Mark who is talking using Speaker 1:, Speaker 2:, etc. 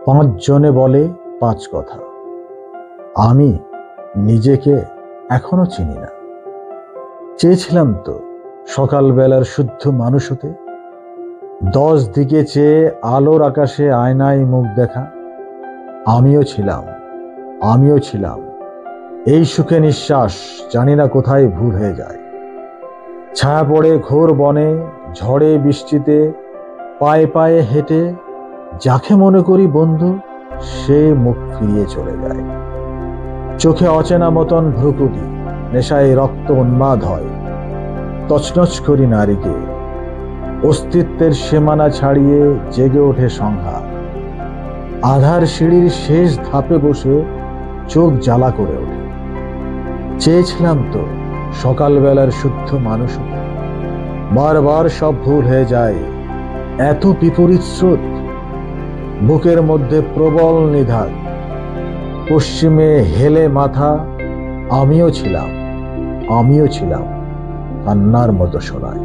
Speaker 1: পাঁচজনে বলে পাঁচ কথা, আমি নিজেকে এখনো চিনি না। চেয়েছিলাম তো সকালবেলার শুদ্ধ মানুষ হতে, 10 দিকে চেয়ে আলোর আকাশে আয়নায় মুখ দেখা। আমিও ছিলাম এই সুখে নিঃশ্বাস, জানি না কোথায় ভুল হয়ে যায়। ছায়া পড়ে ঘোর বনে, ঝড়ে বৃষ্টিতে, পায়ে পায়ে হেঁটে যাকে মনে করি বন্ধু, সে মুখ ফিরিয়ে চলে যায়। চোখে অচেনা মতন ভ্রুকুটি, নেশায় রক্ত উন্মাদ হয়। তছনছ করি নারীকে, অস্তিত্বের সীমানা ছাড়িয়ে জেগে ওঠে সংঘাত। আধার সিঁড়ির শেষ ধাপে বসে চোখ জ্বালা করে ওঠে। চেয়েছিলাম তো সকালবেলার শুদ্ধ মানুষ হতে, বারবার সব ভুল হয়ে যায়। এত বিপরীত স্রোত, বুকের মধ্যে প্রবল নিধান, পশ্চিমে হেলে মাথা। আমিও ছিলাম কান্নার মতো শোনায়।